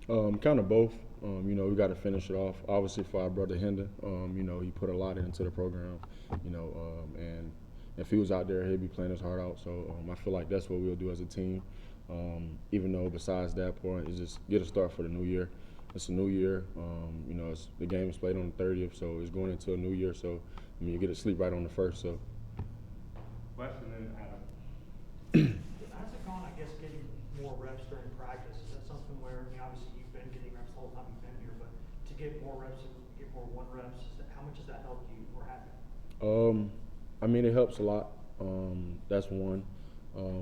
Kind of both. We got to finish it off. Obviously, for our brother Hendon, he put a lot into the program, and if he was out there, he'd be playing his heart out. So I feel like that's what we'll do as a team. Even though besides that point, it's just get a start for the new year. It's a new year. The game is played on the 30th, so it's going into a new year. So you get to sleep right on the first. So. Question then Adam. How's it gone, I guess, getting more reps during practice? Is that something where, obviously you've been getting reps the whole time you've been here, but to get more reps and get more one reps, how much has that helped you or happen? It helps a lot. That's one.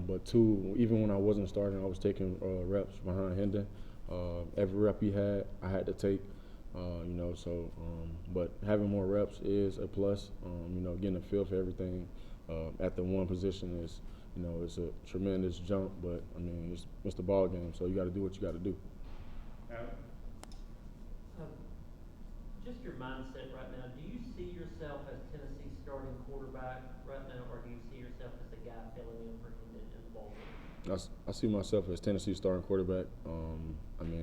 But two, even when I wasn't starting, I was taking reps behind Hendon. Every rep he had, I had to take. But having more reps is a plus. Getting a feel for everything at the one position is, it's a tremendous jump. But it's the ball game, so you got to do what you got to do. Just your mindset right now. Do you see yourself as Tennessee's starting quarterback right now, or do you see yourself as the guy filling in for him in the ball game? I see myself as Tennessee's starting quarterback.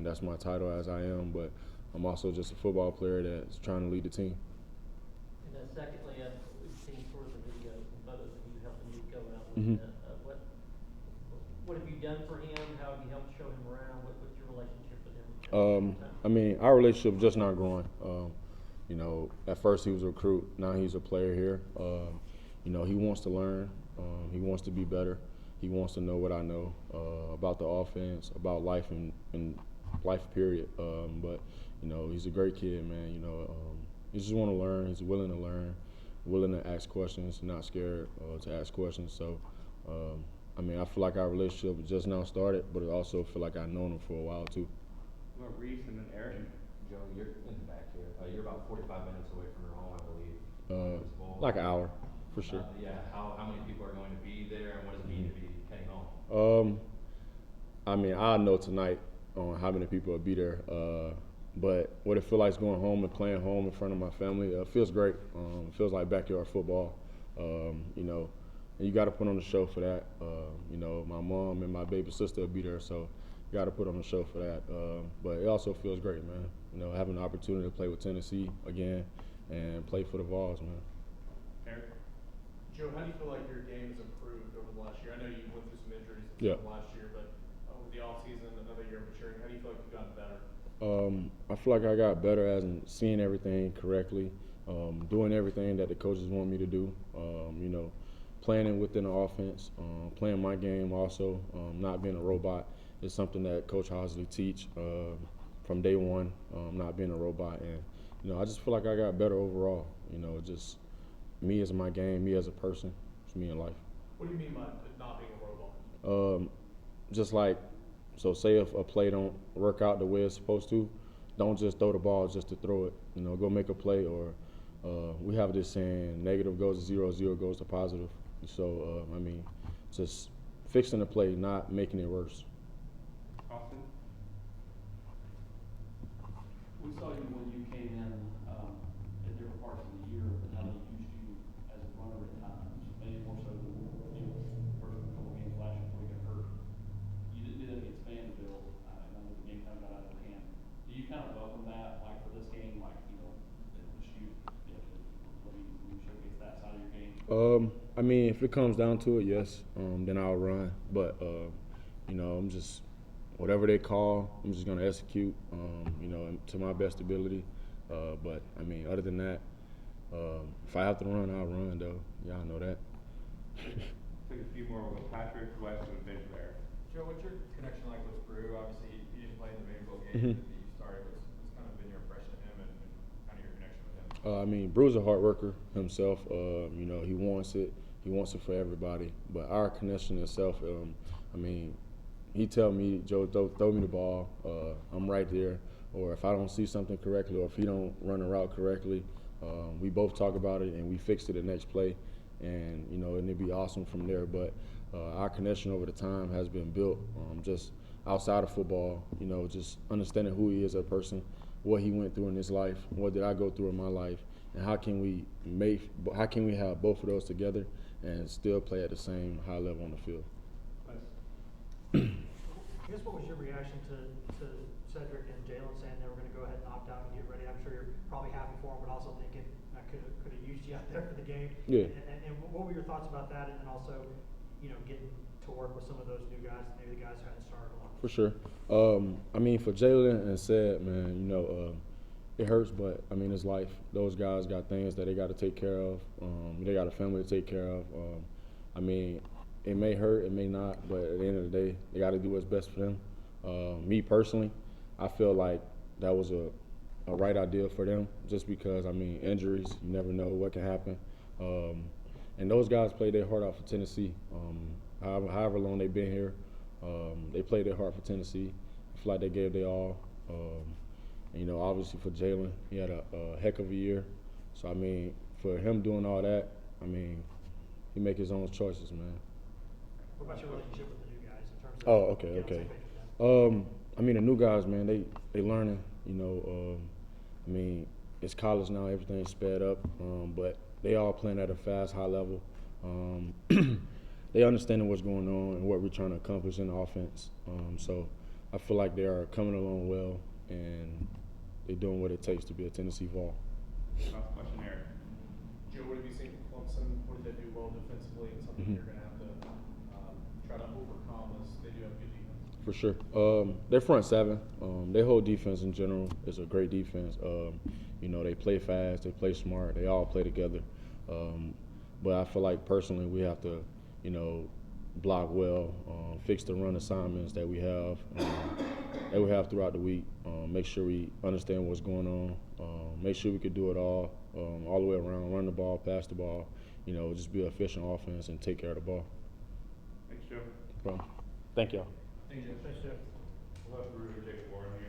That's my title as I am, but I'm also just a football player that's trying to lead the team. And then secondly, we've seen sort of the videos and photos of you helping you go out with that. What have you done for him? How have you helped show him around? What's your relationship with him? Our relationship just not growing. At first he was a recruit, now he's a player here. He wants to learn. He wants to be better. He wants to know what I know about the offense, about life and life period. But he's a great kid, man. He just want to learn. He's willing to learn, willing to ask questions, not scared to ask questions. So, I feel like our relationship just now started, but I also feel like I've known him for a while too. Well, Reese and then Eric. Joe, you're in the back here. You're about 45 minutes away from your home, I believe. Like an hour, for sure. How many people are going to be there, and what does it mean to be heading home? I'll know tonight on how many people will be there. But what it feels like is going home and playing home in front of my family, feels great. It feels like backyard football. And you got to put on the show for that. My mom and my baby sister will be there, so you got to put on the show for that. But it also feels great, man. Having the opportunity to play with Tennessee again and play for the Vols, man. Eric? Joe, how do you feel like your game has improved over the last year? I know you went through some injuries last year, but with the offseason, another year of maturing, how do you feel like you've gotten better? I feel like I got better as in seeing everything correctly, doing everything that the coaches want me to do, planning within the offense, playing my game also, not being a robot is something that Coach Hosley teach from day one, not being a robot. And, I just feel like I got better overall, just me as my game, me as a person, just me in life. What do you mean by not being a robot? Just like, so say if a play don't work out the way it's supposed to, don't just throw the ball just to throw it. Go make a play. Or we have this saying, negative goes to zero, zero goes to positive. So, just fixing the play, not making it worse. Austin? We saw you when you came in at different parts of the year, and how they used you as a runner at times, maybe more so than first couple games last year before you got hurt. You didn't do that against Vanderbilt, and I know the game kind of got out of hand. Do you kind of welcome that, like for this game, like just you showcase that side of your game? If it comes down to it, yes, then I'll run. But I'm just whatever they call, I'm just gonna execute, to my best ability. But other than that, if I have to run, I'll run. Though, y'all know that. Take a few more with Patrick, West, and Big Bear. Joe, what's your connection like with Brew? Obviously, he didn't play in the Vanderbilt game that you started. What's kind of been your impression of him and kind of your connection with him? Brew's a hard worker himself. He wants it. He wants it for everybody. But our connection itself, he tell me, Joe, throw me the ball. I'm right there. Or if I don't see something correctly, or if he don't run a route correctly, we both talk about it and we fix it the next play. And it'd be awesome from there. But our connection over the time has been built just outside of football. Just understanding who he is as a person, what he went through in his life, what did I go through in my life, and how can we have both of those together and still play at the same high level on the field. I guess what was your reaction to Cedric and Jalen saying they were going to go ahead and opt out and get ready. I'm sure you're probably happy for them, but also thinking I could have used you out there for the game. Yeah. And what were your thoughts about that? And then also, getting to work with some of those new guys, maybe the guys who hadn't started a lot. For sure. I mean, for Jalen and Ced, man, it hurts, but I mean, it's life. Those guys got things that they got to take care of. They got a family to take care of. I mean, it may hurt, it may not, but at the end of the day, they got to do what's best for them. Me personally, I feel like that was a right idea for them, just because, I mean, injuries, you never know what can happen. And those guys played their heart out for Tennessee. However long they've been here, they played their heart for Tennessee. I feel like they gave their all. And, obviously for Jalen, he had a heck of a year. So, I mean, for him doing all that, I mean, he make his own choices, man. What about your relationship with the new guys in terms of? Oh, okay. I mean, the new guys, man, they learning. I mean, it's college now, everything's sped up, but they all playing at a fast, high level. They understanding what's going on and what we're trying to accomplish in the offense. So I feel like they are coming along well, and they're doing what it takes to be a Tennessee Vol. Last question, Eric. Joe, what have you seen from Clemson? What did they do well defensively, and something you're going to have to try to overcome as they do have good defense? For sure. Their front seven, their whole defense in general is a great defense. They play fast, they play smart, they all play together. But I feel like personally we have to, block well, fix the run assignments that we have throughout the week. Make sure we understand what's going on. Make sure we can do it all the way around. Run the ball, pass the ball. Just be an efficient offense and take care of the ball. Thanks, Joe. No problem. Thank y'all. Thanks, Jeff. Left Ruger, Jacob Warren here.